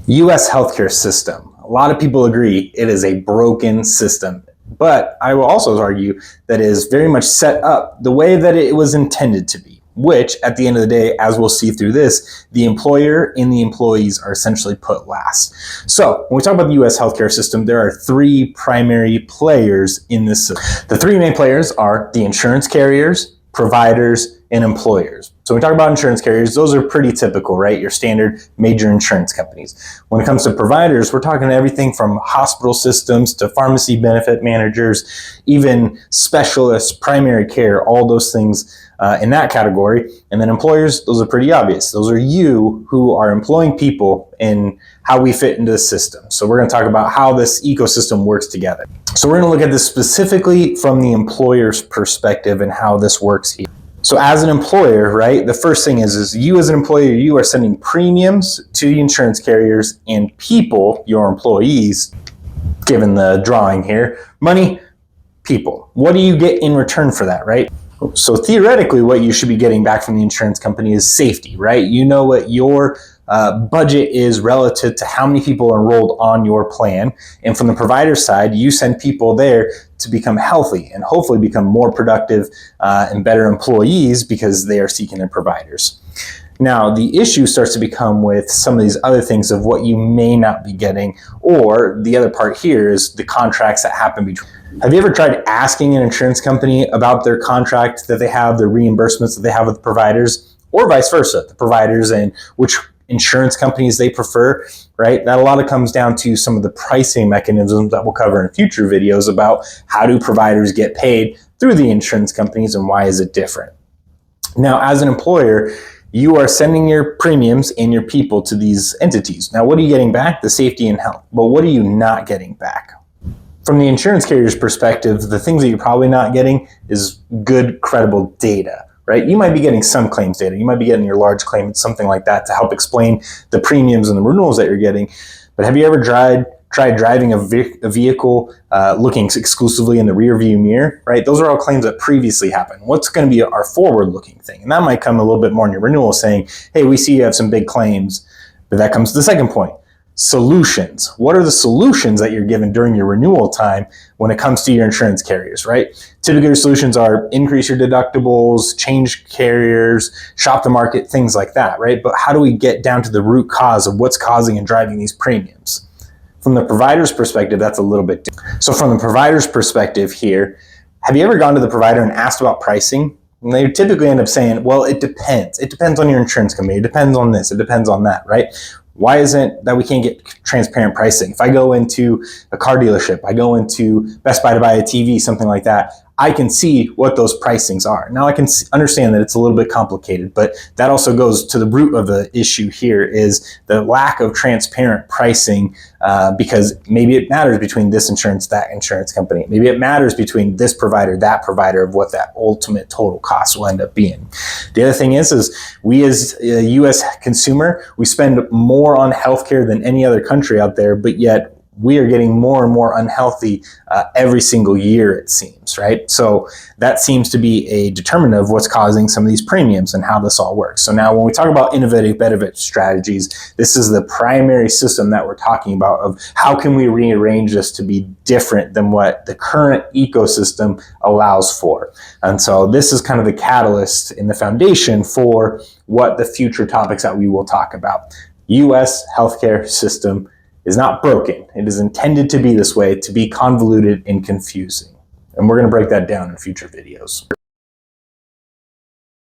US healthcare system. A lot of people agree it is a broken system, but I will also argue that it is very much set up the way that it was intended to be, which at the end of the day, as we'll see through this, the employer and the employees are essentially put last. So when we talk about the US healthcare system, there are three primary players in this system. The three main players are the insurance carriers, providers, and employers. So when we talk about insurance carriers, those are pretty typical, right? Your standard major insurance companies. When it comes to providers, we're talking everything from hospital systems to pharmacy benefit managers, even specialists, primary care, all those things in that category. And then employers, those are pretty obvious. Those are you who are employing people and how we fit into the system. So we're going to talk about how this ecosystem works together. So we're going to look at this specifically from the employer's perspective and how this works here. So as an employer, right, the first thing is you as an employer, you are sending premiums to the insurance carriers, and people, your employees, given the drawing here, money, people. What do you get in return for that, right? So theoretically, what you should be getting back from the insurance company is safety, right? You know what your budget is relative to how many people are enrolled on your plan. And from the provider side, you send people there to become healthy and hopefully become more productive and better employees because they are seeking their providers. Now, the issue starts to become with some of these other things of what you may not be getting, or the other part here is the contracts that happen between. Have you ever tried asking an insurance company about their contract that they have, their reimbursements that they have with providers, or vice versa, the providers and which insurance companies they prefer, right? That a lot of comes down to some of the pricing mechanisms that we'll cover in future videos about how do providers get paid through the insurance companies and why is it different. Now, as an employer, you are sending your premiums and your people to these entities. Now, what are you getting back? The safety and health. But what are you not getting back? From the insurance carrier's perspective, the things that you're probably not getting is good, credible data, right? You might be getting some claims data. You might be getting your large claim, something like that to help explain the premiums and the renewals that you're getting. But have you ever tried driving a vehicle looking exclusively in the rear view mirror, right? Those are all claims that previously happened. What's going to be our forward-looking thing? And that might come a little bit more in your renewal saying, hey, we see you have some big claims. But that comes to the second point. Solutions. What are the solutions that you're given during your renewal time when it comes to your insurance carriers, right? Typically, your solutions are increase your deductibles, change carriers, shop the market, things like that, right? But how do we get down to the root cause of what's causing and driving these premiums? From the provider's perspective, that's a little bit different. So from the provider's perspective here, have you ever gone to the provider and asked about pricing? And they typically end up saying, well, it depends. It depends on your insurance company. It depends on this. It depends on that, right? Why isn't it that we can't get transparent pricing? If I go into a car dealership, I go into Best Buy to buy a TV, something like that, I can see what those pricings are. Now I can understand that it's a little bit complicated, but that also goes to the root of the issue here is the lack of transparent pricing because maybe it matters between this insurance, that insurance company. Maybe it matters between this provider, that provider of what that ultimate total cost will end up being. The other thing is we as a US consumer, we spend more on healthcare than any other country out there, but yet we are getting more and more unhealthy every single year, it seems, right? So that seems to be a determinant of what's causing some of these premiums and how this all works. So now when we talk about innovative benefit strategies, this is the primary system that we're talking about of how can we rearrange this to be different than what the current ecosystem allows for. And so this is kind of the catalyst in the foundation for what the future topics that we will talk about. US healthcare system is not broken. It is intended to be this way, to be convoluted and confusing. And we're going to break that down in future videos.